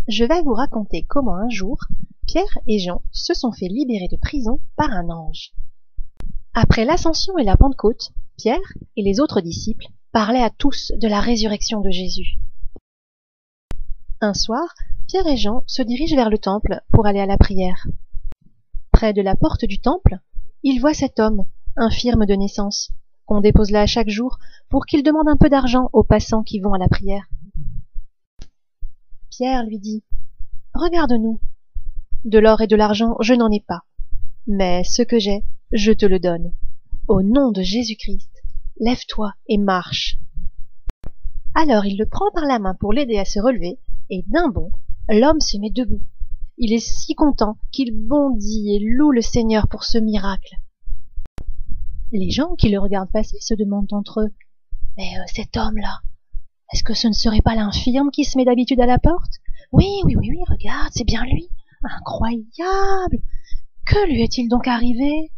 Je vais vous raconter comment un jour, Pierre et Jean se sont fait libérer de prison par un ange. Après l'Ascension et la Pentecôte, Pierre et les autres disciples parlaient à tous de la résurrection de Jésus. Un soir, Pierre et Jean se dirigent vers le temple pour aller à la prière. Près de la porte du temple, ils voient cet homme, infirme de naissance, qu'on dépose là chaque jour pour qu'il demande un peu d'argent aux passants qui vont à la prière. Pierre lui dit « Regarde-nous. De l'or et de l'argent, je n'en ai pas. Mais ce que j'ai, je te le donne. Au nom de Jésus-Christ, lève-toi et marche. » Alors il le prend par la main pour l'aider à se relever, et d'un bond, l'homme se met debout. Il est si content qu'il bondit et loue le Seigneur pour ce miracle. Les gens qui le regardent passer se demandent entre eux « Mais cet homme-là, est-ce que ce ne serait pas l'infirme qui se met d'habitude à la porte? Oui, regarde, c'est bien lui. Incroyable! Que lui est-il donc arrivé ?»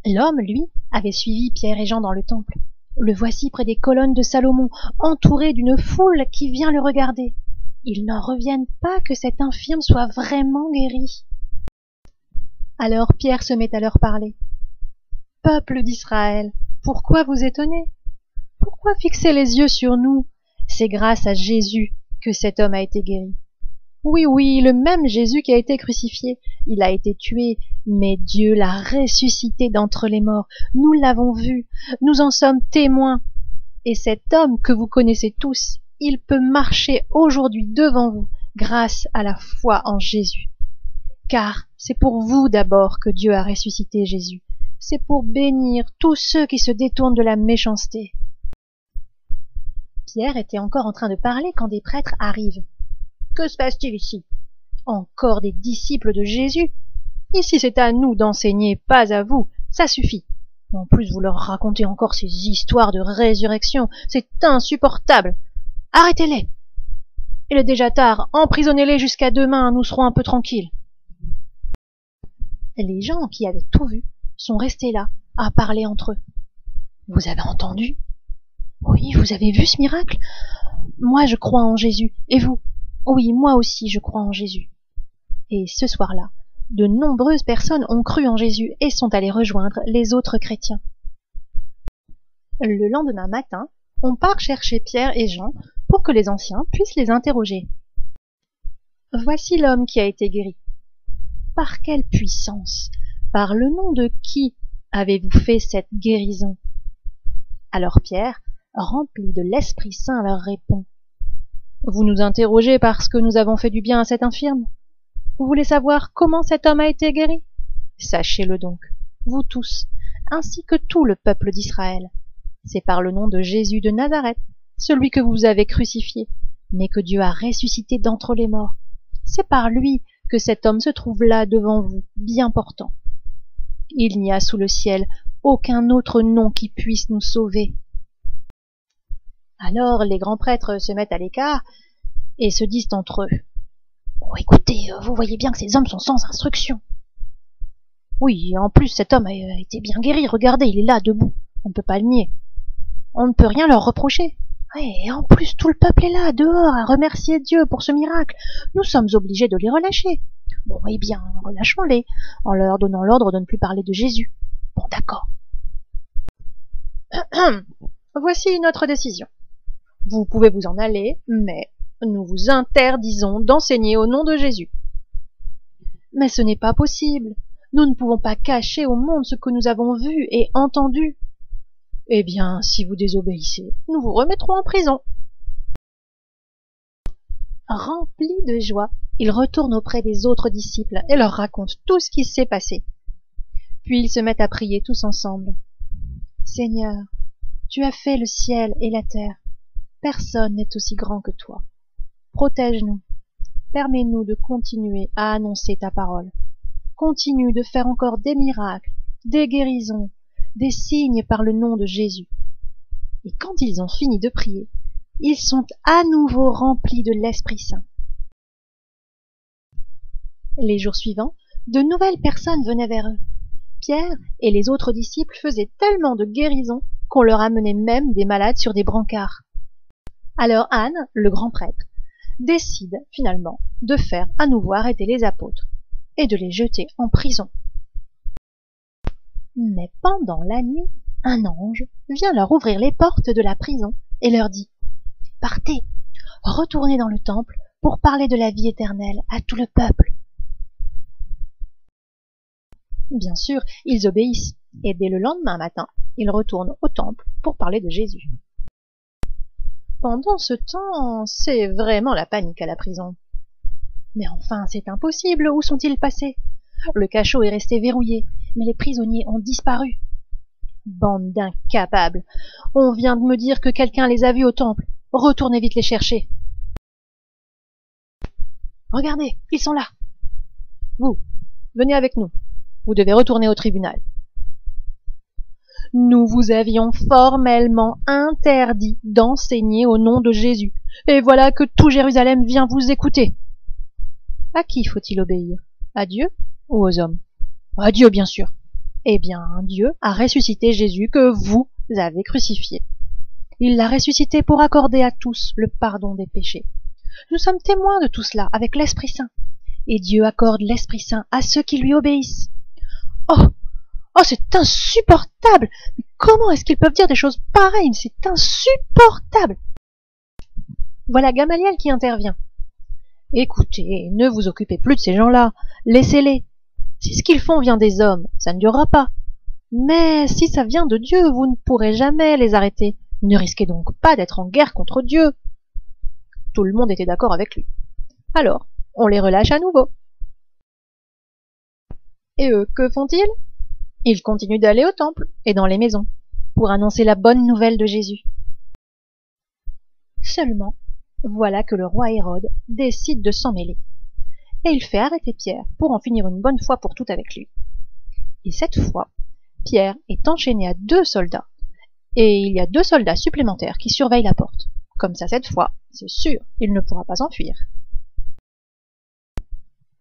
L'homme, lui, avait suivi Pierre et Jean dans le temple. Le voici près des colonnes de Salomon, entouré d'une foule qui vient le regarder. Ils n'en reviennent pas que cet infirme soit vraiment guéri. Alors Pierre se met à leur parler. « Peuple d'Israël, pourquoi vous étonnez? Pourquoi fixer les yeux sur nous? C'est grâce à Jésus que cet homme a été guéri. Oui, le même Jésus qui a été crucifié. Il a été tué, mais Dieu l'a ressuscité d'entre les morts. Nous l'avons vu, nous en sommes témoins. Et cet homme que vous connaissez tous, il peut marcher aujourd'hui devant vous grâce à la foi en Jésus. Car c'est pour vous d'abord que Dieu a ressuscité Jésus. C'est pour bénir tous ceux qui se détournent de la méchanceté. » Pierre était encore en train de parler quand des prêtres arrivent. « Que se passe-t-il ici? Encore des disciples de Jésus? Ici c'est à nous d'enseigner, pas à vous, ça suffit. En plus vous leur racontez encore ces histoires de résurrection, c'est insupportable. Arrêtez-les. Il est déjà tard, emprisonnez-les jusqu'à demain, nous serons un peu tranquilles. » Les gens qui avaient tout vu sont restés là, à parler entre eux. « Vous avez entendu? Oui, vous avez vu ce miracle? Moi je crois en Jésus, et vous? Oui, moi aussi je crois en Jésus. » Et ce soir-là, de nombreuses personnes ont cru en Jésus et sont allées rejoindre les autres chrétiens. Le lendemain matin, on part chercher Pierre et Jean pour que les anciens puissent les interroger. « Voici l'homme qui a été guéri. Par quelle puissance? Par le nom de qui avez-vous fait cette guérison? » Alors Pierre, rempli de l'Esprit Saint, leur répond. « Vous nous interrogez parce que nous avons fait du bien à cet infirme? Vous voulez savoir comment cet homme a été guéri? Sachez-le donc, vous tous, ainsi que tout le peuple d'Israël. C'est par le nom de Jésus de Nazareth, celui que vous avez crucifié, mais que Dieu a ressuscité d'entre les morts. C'est par lui que cet homme se trouve là devant vous, bien portant. Il n'y a sous le ciel aucun autre nom qui puisse nous sauver. » Alors les grands prêtres se mettent à l'écart et se disent entre eux. « Bon, écoutez, vous voyez bien que ces hommes sont sans instruction. Oui, en plus cet homme a été bien guéri, regardez, il est là, debout, on ne peut pas le nier. On ne peut rien leur reprocher. Et en plus tout le peuple est là, dehors, à remercier Dieu pour ce miracle. Nous sommes obligés de les relâcher. Bon, eh bien, relâchons-les, en leur donnant l'ordre de ne plus parler de Jésus. Bon, d'accord. Voici notre décision. Vous pouvez vous en aller, mais nous vous interdisons d'enseigner au nom de Jésus. » « Mais ce n'est pas possible. Nous ne pouvons pas cacher au monde ce que nous avons vu et entendu. » »« Eh bien, si vous désobéissez, nous vous remettrons en prison. » Remplis de joie, il retourne auprès des autres disciples et leur raconte tout ce qui s'est passé. Puis ils se mettent à prier tous ensemble. « Seigneur, tu as fait le ciel et la terre. Personne n'est aussi grand que toi. Protège-nous. Permets-nous de continuer à annoncer ta parole. Continue de faire encore des miracles, des guérisons, des signes par le nom de Jésus. » Et quand ils ont fini de prier, ils sont à nouveau remplis de l'Esprit Saint. Les jours suivants, de nouvelles personnes venaient vers eux. Pierre et les autres disciples faisaient tellement de guérisons qu'on leur amenait même des malades sur des brancards. Alors Anne, le grand prêtre, décide finalement de faire à nouveau arrêter les apôtres et de les jeter en prison. Mais pendant la nuit, un ange vient leur ouvrir les portes de la prison et leur dit « Partez, retournez dans le temple pour parler de la vie éternelle à tout le peuple. » Bien sûr, ils obéissent, et dès le lendemain matin, ils retournent au temple pour parler de Jésus. Pendant ce temps, c'est vraiment la panique à la prison. Mais enfin, c'est impossible, où sont-ils passés? Le cachot est resté verrouillé, mais les prisonniers ont disparu. Bande d'incapables! On vient de me dire que quelqu'un les a vus au temple. Retournez vite les chercher. Regardez, ils sont là. Vous, venez avec nous. Vous devez retourner au tribunal. Nous vous avions formellement interdit d'enseigner au nom de Jésus, et voilà que tout Jérusalem vient vous écouter. À qui faut-il obéir? À Dieu ou aux hommes? À Dieu, bien sûr. Eh bien, Dieu a ressuscité Jésus que vous avez crucifié. Il l'a ressuscité pour accorder à tous le pardon des péchés. Nous sommes témoins de tout cela avec l'Esprit Saint, et Dieu accorde l'Esprit Saint à ceux qui lui obéissent. Oh! Oh, c'est insupportable! Mais comment est-ce qu'ils peuvent dire des choses pareilles? C'est insupportable! Voilà Gamaliel qui intervient. Écoutez, ne vous occupez plus de ces gens-là. Laissez-les. Si ce qu'ils font vient des hommes, ça ne durera pas. Mais si ça vient de Dieu, vous ne pourrez jamais les arrêter. Ne risquez donc pas d'être en guerre contre Dieu. Tout le monde était d'accord avec lui. Alors, on les relâche à nouveau. Et eux, que font-ils? Ils continuent d'aller au temple et dans les maisons pour annoncer la bonne nouvelle de Jésus. Seulement, voilà que le roi Hérode décide de s'en mêler. Et il fait arrêter Pierre pour en finir une bonne fois pour toutes avec lui. Et cette fois, Pierre est enchaîné à 2 soldats, et il y a 2 soldats supplémentaires qui surveillent la porte. Comme ça, cette fois, c'est sûr, il ne pourra pas s'enfuir.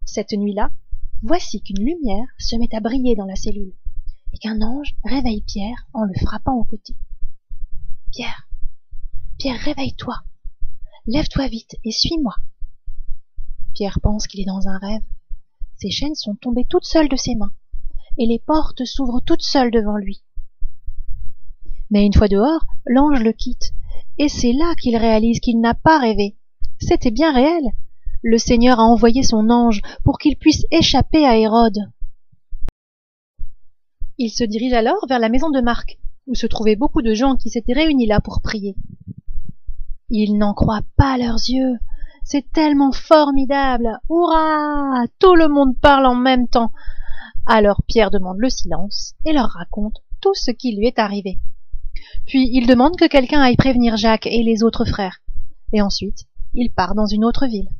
Cette nuit-là, voici qu'une lumière se met à briller dans la cellule, et qu'un ange réveille Pierre en le frappant au côté. « Pierre, Pierre, réveille-toi! Lève-toi vite et suis-moi !» Pierre pense qu'il est dans un rêve. Ses chaînes sont tombées toutes seules de ses mains, et les portes s'ouvrent toutes seules devant lui. Mais une fois dehors, l'ange le quitte, et c'est là qu'il réalise qu'il n'a pas rêvé. C'était bien réel. Le Seigneur a envoyé son ange pour qu'il puisse échapper à Hérode. Il se dirige alors vers la maison de Marc, où se trouvaient beaucoup de gens qui s'étaient réunis là pour prier. Ils n'en croient pas leurs yeux. C'est tellement formidable. Hurrah! Tout le monde parle en même temps. Alors Pierre demande le silence et leur raconte tout ce qui lui est arrivé. Puis il demande que quelqu'un aille prévenir Jacques et les autres frères. Et ensuite, il part dans une autre ville.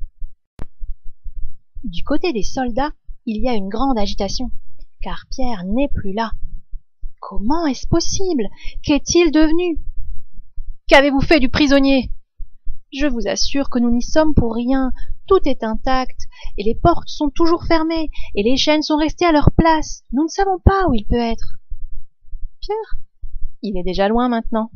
Du côté des soldats, il y a une grande agitation, car Pierre n'est plus là. Comment est-ce possible? Qu'est-il devenu? Qu'avez-vous fait du prisonnier? Je vous assure que nous n'y sommes pour rien. Tout est intact, et les portes sont toujours fermées, et les chaînes sont restées à leur place. Nous ne savons pas où il peut être. Pierre? Il est déjà loin maintenant.